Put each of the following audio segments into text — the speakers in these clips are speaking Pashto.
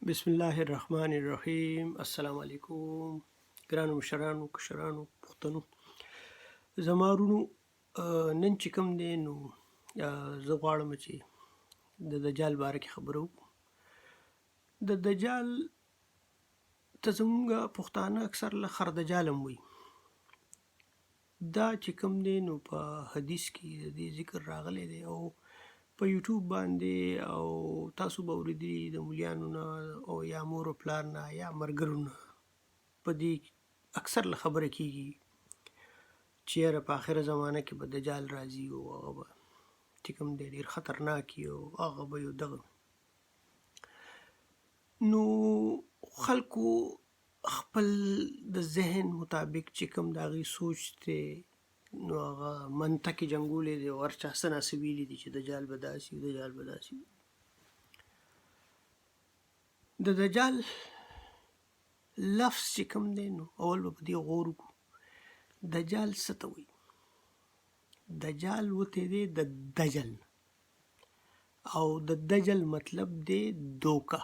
بسم الله الرحمن الرحیم. السلام علیکم ګرانو مشرانو کشرانو پښتنو زما ورونو. نن چې کوم دی نو زه غواړم چې د دجال باره کې خبرو وکړو. د دجال ته زموږ پښتانه اکثر له خردجالم وایي. دا چې کوم دی نو په حدیث کې د دې ذکر راغلی دی او په یوټیوب باندې او تاسو به اورېدلي د مولیانو نه او یا مور او پلار نه یا ملګرو نه په دې اکثر له خبره کېږي چې یاره په آخره زمانه کې به دجال راځي او هغه به چې کوم دی ډېر خطرناک وي او هغه به یو دغه نو خلکو خپل د ذهن مطابق چې کوم د هغې سوچ دی نو هغه منطق یې جنګولی دی او هر چا څه ناڅه ویلي دي چې دجال به داسې وي دجال به داسې وي. د دجال لفظ چې کوم دی نو اول به په دې غور وکړو. دجال څه ته وایي؟ دجال وتی دی د دجل او د دجل مطلب دی دوکه،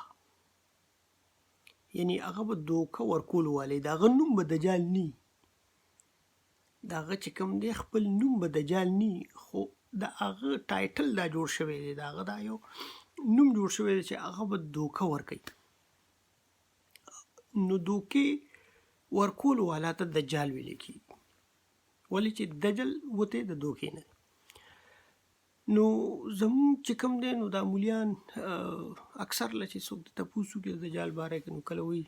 یعنی هغه به دوکه ورکول والی د هغه نوم به دجال نی، د هغه چې کوم دی خپل نوم به دجال نی، خو د هغه ټایټل دا جوړ شوی دی، د هغه دا یو نوم جوړ شوی دی چې هغه به دوکه ورکوي. نو دوکې ورکول والا ته دجال ویل کېږي، ولې چې دجل وتی د دوکې نه. نو زموږ چې کوم دی نو دا مولیان اکثر له چې څوک د تپوس وکړي د دجال باره کې نو کله وایي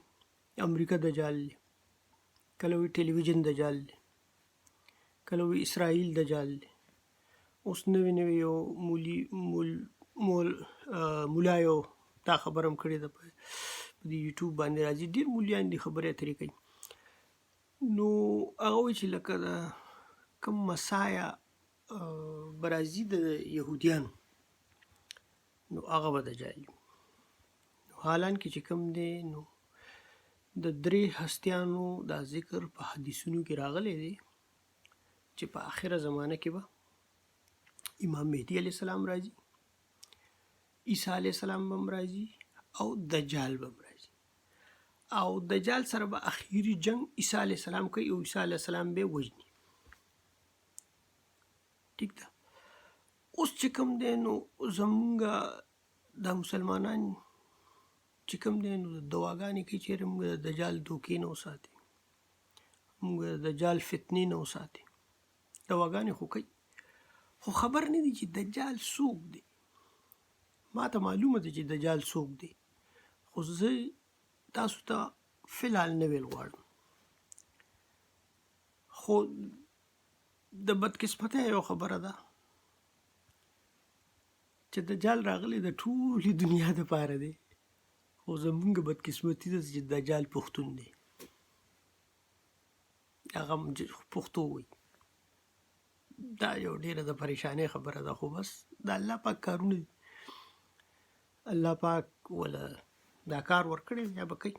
امریکا دجال دی، کله وایي ټلویزیون دجال دی، کله وایي اسرائیل دجال دی. اوس نوی نوی یو مولا یو دا خبره هم کړې ده په دې یوټیوب باندې راځي، ډېر مولیان دي خبرې اترې کوي. نو هغه وایي چې لکه د کوم مسایا به راځي د یهودیانو نو هغه به دجال وي. حالانکې چې کوم دی نو د درې هستیانو دا ذکر په حدیثونو کې راغلی دی چې په آخره زمانه کې به امام مهدي علیه السلام راځي، عیسی علیه السلام به هم راځي او دجال به هم راځي او دجال سره به اخیری جنگ عیسی علیه السلام کوي او عیسی علیه السلام به وژني. ټیک ده. اوس چې کوم دی نو زمونږ د مسلمانان چې کوم دی نو دواګانې کوي چې موږ د دجال دوکې نه وساتي، موږ د دجال فتنې نه وساتي. دواګانې خو کوي خو خبر نه دي چې دجال څوک دی. ما ته معلومه ده چې دجال څوک دی خو زه تاسو ته فلحال نه ویل غواړم. خو د بدقسمتۍ یو خبره ده چې دجال راغلی د ټولې دنیا دپاره دی خو زمونږ بدقسمتي ده چې دجال پښتون دی، هغه پښتو وایي. دا یو ډېره د پریشانۍ خبره ده خو بس د الله پاک کارونه دي، الله پاک وله دا کار ورکړی یا به کوي.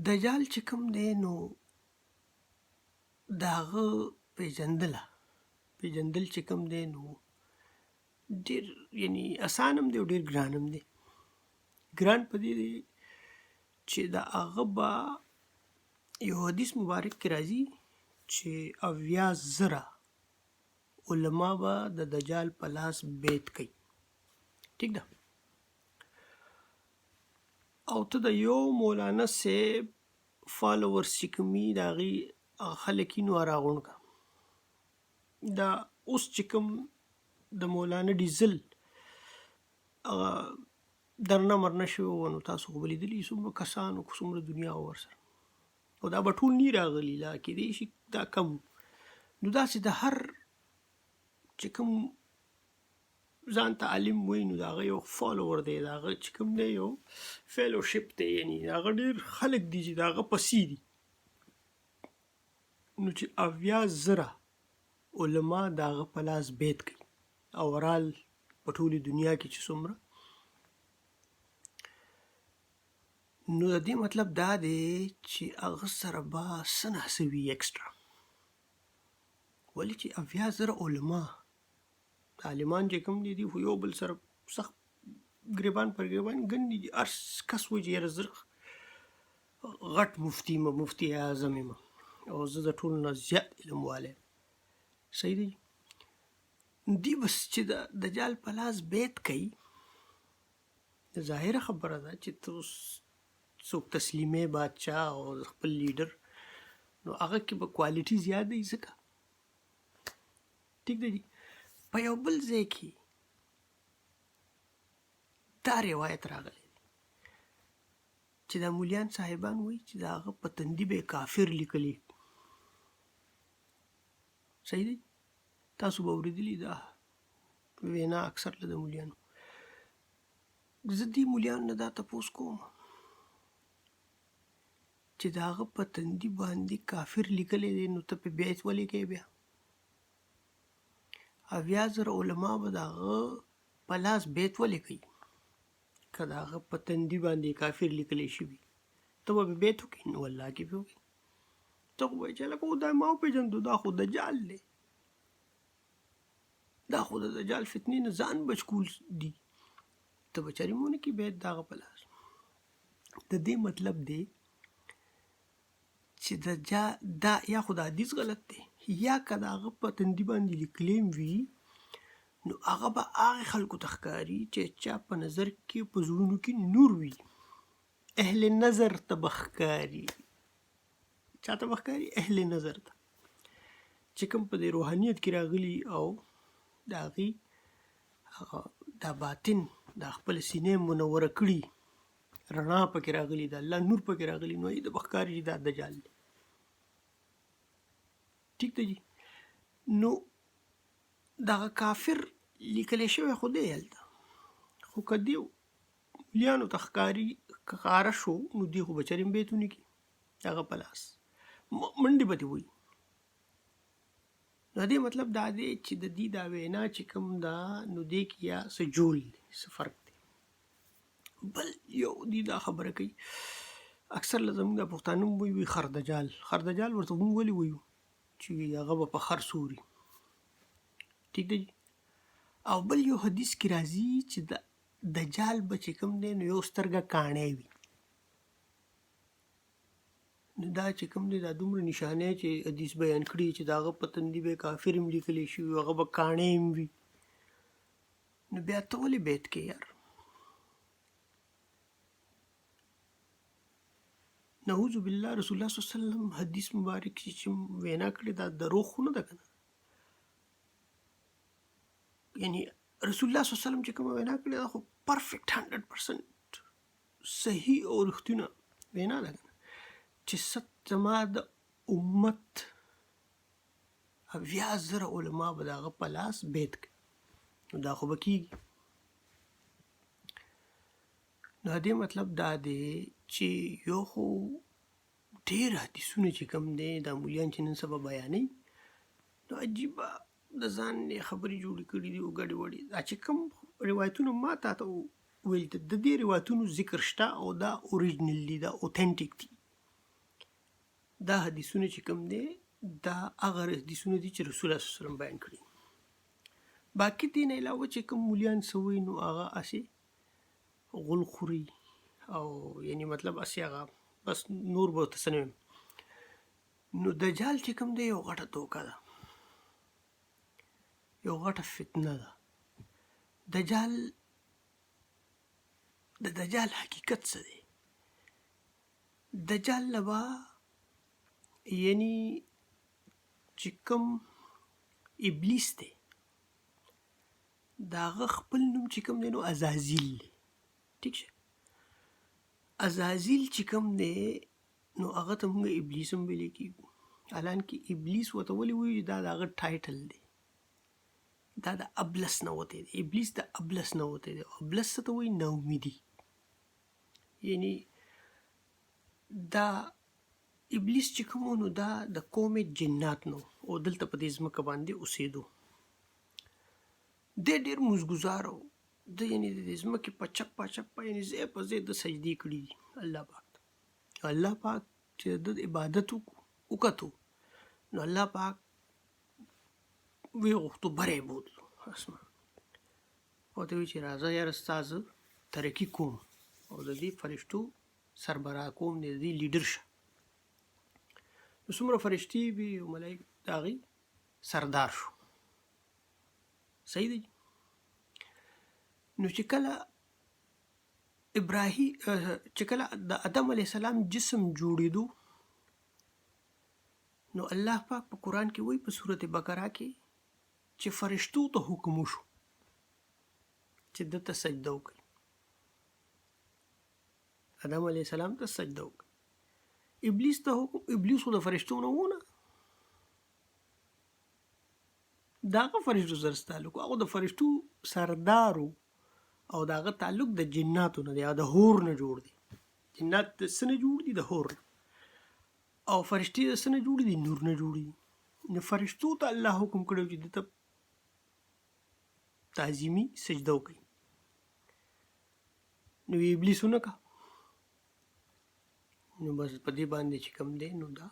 دجال چې کوم دی نو د هغه پیژندل چې کوم دی نو ډېر یعنی اسان هم دی او ډېر ګران هم دی. ګران په دې دی چې د هغه به یو حدیث مبارک کې راځي چې 80,000 علما به د دجال په لاس بیت کوي. ټیک ده. او ته د یو مولانا صاحب فالوورز چې کوم وي د هغې خلک یې نو راغونډ کړه. دا اوس چې کوم د مولانا ډیزل هغه درنه مرنه شوي وو نو تاسو خو به لیدلي څومره کسانو څومره دنیا وه ورسره او دا به ټول نی راغلي، لا کېدای شي دا کم. نو داسې د هر چې کوم ځان ته عالم وایي نو د هغه یو فالوور دی، د هغه چې کوم دی یو فیلوشپ دی، یعنې د هغه ډېر خلک دي چې د هغه پسې دي. نو چې 80,000 علما د هغه په لاس بیت کوي او ورال په ټولې دنیا کې چې څومره، نو د دې مطلب دا دی چې هغه سره به څه ناڅه وي ایکسټرا، ولې چې 80,000 علما عالمان چې کوم دي خو یو بل سره سخت ګریبان پر ګریبان ګڼي دي، هر کس وایي چې یاره زه غټ مفتي یم، مفتي اعظم یم او زه د ټولو نه زیات علم والی یم. صحیح دی. دی بس چې د دجال په لاس بیت کوي، ظاهره خبره ده چې ته اوس څوک تسلیمې بادشاه او خپل لیډر، نو هغه کې به کوالټي زیات دی. ځکه ټیک دی په یو بل ځای کې دا روایت راغلی چې دا مولیان صاحبان وایي چې د هغه په تندي به کافر لیکلی. صحیح دی. تاسو به اورېدلي دا وینا اکثر له د مولیانو. زه دې مولیانو نه دا تپوس کوم چې د هغه په تندي باندې کافر لیکلی دی، نو ته په بیعت ولې کوې بیا؟ 80,000 علما به د هغه په لاس بیعت ولې کوي که د هغه په تندي باندې کافر لیکلی شوي؟ ته به بیعت وکړې؟ نو والله کې به وکړې. ته خو وایې چې هلکه خو دا ما وپېژندو، دا خو دجال دی، دا خو د دجال فتنې نه ځان بچ کول دي. ته به چرې مونه کې بیعت د هغه په لاس. د دې مطلب دی چې دا یا خو د حدیث غلط دی، یا که د هغه په تندي باندې لیکلی وي نو هغه به هغې خلکو ته ښکاري چې چا په نظر کې په زړونو کې نور وي. اهل نظر ته به ښکاري. چا ته به ښکاري؟ اهل نظر ته چې کوم په دې روحانیت کې راغلي او د هغې دا باطن دا خپل سینې منوره کړي، رڼا پکې راغلي، د الله نور پکې راغلي، نو د به ښکاري چې دا دجال دی. ټیک دی. نو دغه کافر لیکلی شوی خو دی هلته، خو که دې مولیانو ته ښکاره شو نو دوی خو به چرې بیعت ونه کړي د هغه په لاس، منډې به دې وهي. نو دې مطلب دا دی چې د دې دا وینا چې کوم ده نو دې کې یا څه جول دی، څه فرق دی. بل یو دې دا خبره کوي اکثر له زموږ د پښتانه وایي خردجال. خردجال ورته موږ ولې وایو چې هغه به په خر سوري. ټیک دی. او بل یو حدیث کې راځي چې د دجال به چې کوم دی نو یو سترګه کاڼی وي. نو دا چې کوم دی دا دومره نشانې چې حدیث بیان کړي چې د هغه په تندي به کافر هم لیکلی شي، هغه به کاڼی هم وي، نو بیا ته ولې بیعت کوې یار؟ نعوذ بالله. رسول الله صلی الله علیه وسلم حدیث مبارک چې وینا کړې دا دروغ خو نه ده که نه؟ یعنی رسول الله صلی الله علیه وسلم چې کومه وینا کړې دا خو پرفیکټ 100% صحیح او رښتونه وینا ده که نه؟ چې زما د امت 80,000 علما به د هغه په لاس بیعت کوي، نو دا خو به کېږي. نو دې مطلب دا دی چې یو خو ډېر حدیثونه چې کوم دی دا مولیان چې نن سبا بیانوي نو عجیبه د ځان خبرې جوړې کړي دي او ګډې وډې. دا چې کوم روایتونه ما تا ته ویل د دې روایتونو ذکر شته او دا اوریجنل دي، دا اوتھنټیک دي. دا حدیثونه چې کوم دی دا هغه حدیثونه دي چې رسول الله صلی الله علیه وسلم بیان کړي. باقي دې نه علاوه چې کوم مولیان څه وایي نو هغه هسې غول خوري او یعنی مطلب هسې هغه بس نور به ورته څه نه ویم. نو دجال چې کوم دی یو غټه دوکه ده، یو غټه فتنه ده. د دجال حقیقت څه دی؟ دجال لبا یعنی چې کوم ابلیس دی د هغه خپل نوم چې کوم دی نو عزازیل دی. ټیک شه، عزازیل چې کوم دی نو هغه ته موږ ابلیس هم ویلی کېږو، حالانکې ابلیس ورته ولې وایي دا د هغه ټایټل دی، دا د ابلس نه وتی دی. ابلیس د ابلس نه وتی دی. ابلس څه ته وایي؟ ناامیدي. یعنی دا ابلیس چې کوم نو دا د قوم جنات نو او دلته په دې ځمکه باندې اوسېدو. دی ډېر موزګزار و، د یعنې د دې ځمکې په چپه چپه یعنې ځای په ځای د سجدې کړي دي الله پاک ته. الله پاک چې د عبادت وکتو نو الله پاک ویې غوښتو بری بوتلو اسمان او ته وایي چې راځه یاره ستا زه ترقي کوم او د دې فرشتو سربراه کوم د دې لیډر شه. نو څومره فرشتي وي او ملایک د هغې سردار شو. صحیح دی. نو چې کله د آدم علیه السلام جسم جوړېدو، نو الله پاک په قرآن کې وایي په سورت بقره کې چې فرشتو ته حکم وشو چې ده ته سجده وکړي، آدم علیه السلام ته سجده وکړي. ابلیس ته حکم، ابلیس خو د فرشتو نه وونه، د هغه فرشتو سره تعلق، هغه د فرشتو سردارو او د هغه تعلق د جناتو نه دی او د هور نه جوړ دی. جنات د څه نه جوړ دي؟ د هور نه. او فرشتي د څه نه جوړې دي؟ نور نه جوړې دي. نو فرشتو ته الله حکم کړی چې دته تعظیمي سجده وکړي. نو ابلیس ونه کا، نو بس په دې باندې چې کوم دی نو دا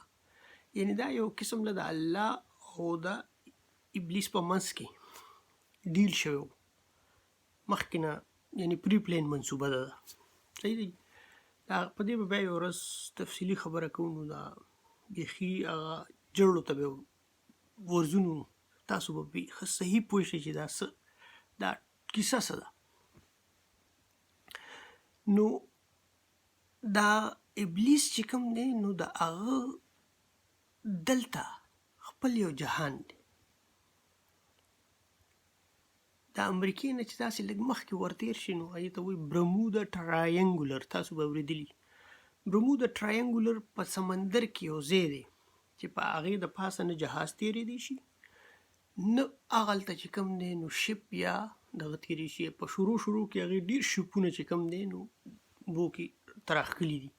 یعنی دا یو قسم له د الله او د ابلیس په منځ کې ډیل شوی و مخکې نه، یعنی پری پلین منصوبه ده. صحیح دی. دا په دې به بیا یو ورځ تفصیلي خبره کوو. نو دا بیخي هغه جړو ته به ورځو، تاسو به ښه صحیح پوه شئ چې دا کیسه څه ده. نو دا ابلیس چې کوم دی نو د هغه دلته خپل یو جهان دی. د امریکې نه چې تاسې لږ مخکې ورتېر شئ نو هغې ته وایي برمودا ټرایینګولر. تاسو به اورېدلي برمودا ټرایینګولر په سمندر کې یو ځای دی چې په هغې د پاسه نه جهاز تېرېدی شي، نه هغلته چې کوم دی نو شپ یا دغه تېری شي. په شروع کې هغې ډېر شپونه چې کوم دی نو اوبو کې تراښکلي دي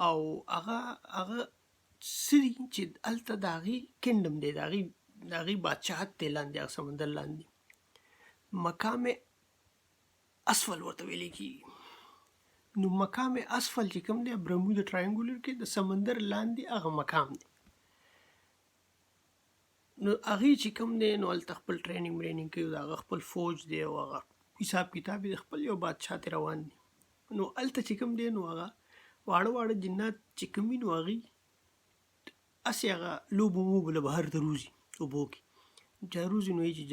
او هغه څه دي چې هلته د هغې کنډم دی، د هغې بادشاهت دی لاندې، هغه سمندر لاندې مقام اسفل ورته ویلی کېږي. نو مقام اسفل چې کوم دی برمودا ټرایینګولر کې د سمندر لاندې هغه مقام دی. نو هغې چې کوم دی نو هلته خپل ټریننګ کوي، د هغه خپل فوج دی او هغه حساب کتاب یې خپل یو بادشاه ته روان دی. نو هلته چې کوم دی نو هغه واړه جنات چې کوم وي نو هغې هسې هغه لوبو موبو له بهر ته روځي اوبو کې، چې روځي نو چې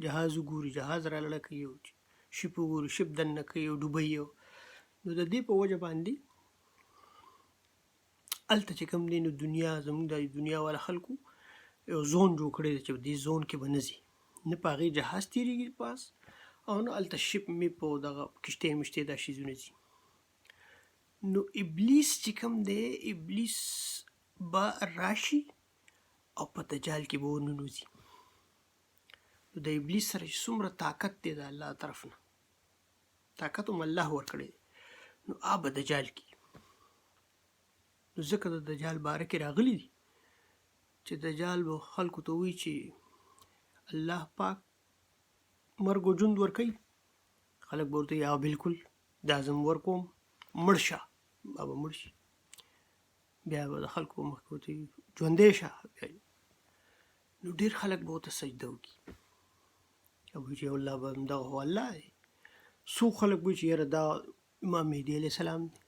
جهاز وګوري، جهاز را لړه کوي، او شپ وګوري، شپ دننه کوي او ډوبوي. نو د دې په وجه باندې هلته چې کوم دی نو دنیا زموږ د دنیا والا خلکو یو زون جوړ کړی دی چې په دې زون کې به نه ځي، نه په هغې جهاز تېرېږي پاس او نه هلته شپ میپ او دغه کشتۍ مشتۍ دا شیزونه ځي. نو ابلیس چې کوم دی ابلیس به راشي او په دجال کې به ورننوځي. نو د ابلیس سره چې څومره طاقت دی د الله طرف نه، طاقت هم الله ورکړی دی، نو به دجال کې. نو ځکه د دجال باره کې راغلي دي چې دجال به خلکو ته وایي چې الله پاک مرګ و ژوند ورکوي. خلک به ورته یا بلکل دا زه م ورکوم، مړ شه، به مړ شي. بیا به د خلکو مخکې ورته وایي ژوندی شه. نو ډېر خلک به ورته سجده وکړي او وایي چې الله به همدغه خو الله دی. څو خلک وایي چې یاره دا امام مهدي علیه السلام دی.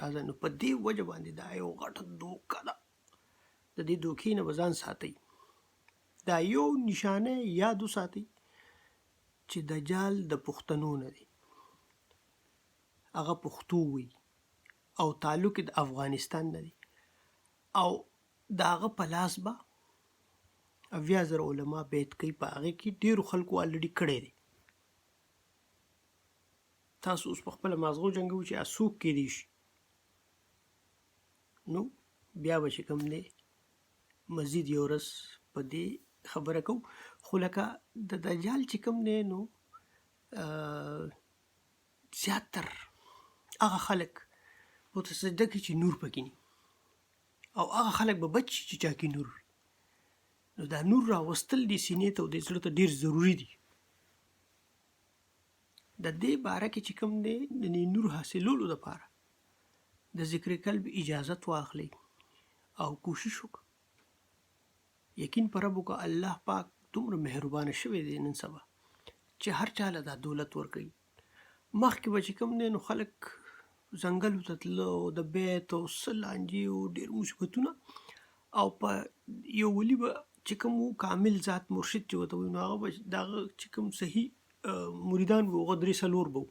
راځه نو په دې وجه باندې دا یو غټه دوکه ده. د دې دوکې نه به ځان ساتئ. دا یو نشانه یاد وساتئ چې دجال د پښتنو نه دی، هغه پښتو وي او تعلق د افغانستان نه دی او د هغه په لاس به 80,000 علما بیعت کوي. په هغې کې ډېرو خلکو الریډي کړی دی. تاسو اوس په خپله مازغو جنګوي چې څوک کېدی شي. نو بیا به چې کوم دی مزید یو ورځ په دې خبره کوو. خو لکه د دجال چې کوم دی نو زیاتر هغه خلک ورته سجده کوي چې نور پکې نه او هغه خلک به بچ شي چې چا کې نور وي. نو دا نور راوستل دې سینې ته او دې زړه ته ډېر ضروري دي. د دې باره کې چې کوم دی د نور حاصلولو دپاره د ذکر قلب اجازت واخلئ او کوشش وکړه. یقین په رب وکړه الله پاک دومره مهربانه شوی دی نن سبا چې هر چاله دا دولت ورکوي مخکې به چې کوم دی نو خلک ځنګلو ته تله او د بیت او څه لانجې او ډېر مصیبتونه او په یو ولي به چې کوم و کامل ذات مرشد چې ورته وایي نو هغه به د هغه چې کوم صحیح مریدان به هغه 3-4 به وو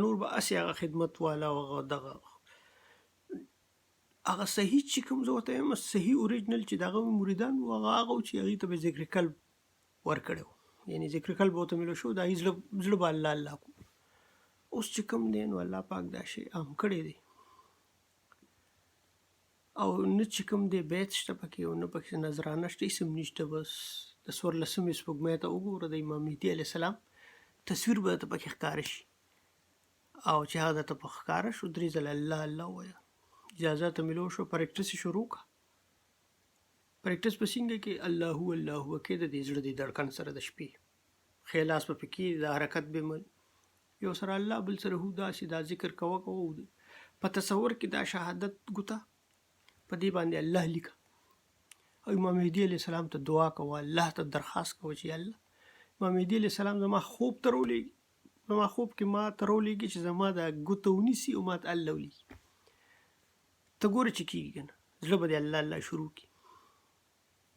نور به هسې هغه خدمت والا او هغه دغه هغه صحیح چې کوم زه ورته وایم صحیح اوریجنل چې د هغه مریدان وو هغه و چې هغې ته به ذکر قلب ورکړی و یعنې ذکر قلب به ورته میلو شو د هغې زړه به الله الله کو اوس چې کوم دی نو الله پاک دا شی عام کړی دی او نه چې کوم دی بیت شته پکې او نه پکې نظرانه شته هېڅ هم نشته بس د 14مې سپوږمۍ ته وګوره د امام مهدي علیه السلام تصویر به درته پکې ښکاره شي او چې هغه درته په ښکاره شو 3 ځله الله الله ووایه اجازه ته میلو شو پریکټس یې شروع کړه پریکټس په څنګه کې الله الله وکړې د دې زړه د دړکن سره د شپې خیلاس په پکې د حرکت به مل یو سره الله بل سره هو داسې دا ذکر کوه په تصور کې دا شهادت ګوته په دې باندې الله لیکه او امام مهدي علیه السلام ته دعا کوه الله ته درخواست کوه چې الله امام مهدي علیه السلام زما خوب ته راولېږي زما خوب کې ما ته راولېږي چې زما دا ګوته ونیسي او ما ته الله ولیکي ته ګوره چې کېږي که نه زړه به دې الله الله شروع کړي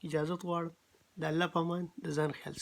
اجازت غواړم د الله په امان د ځان خیال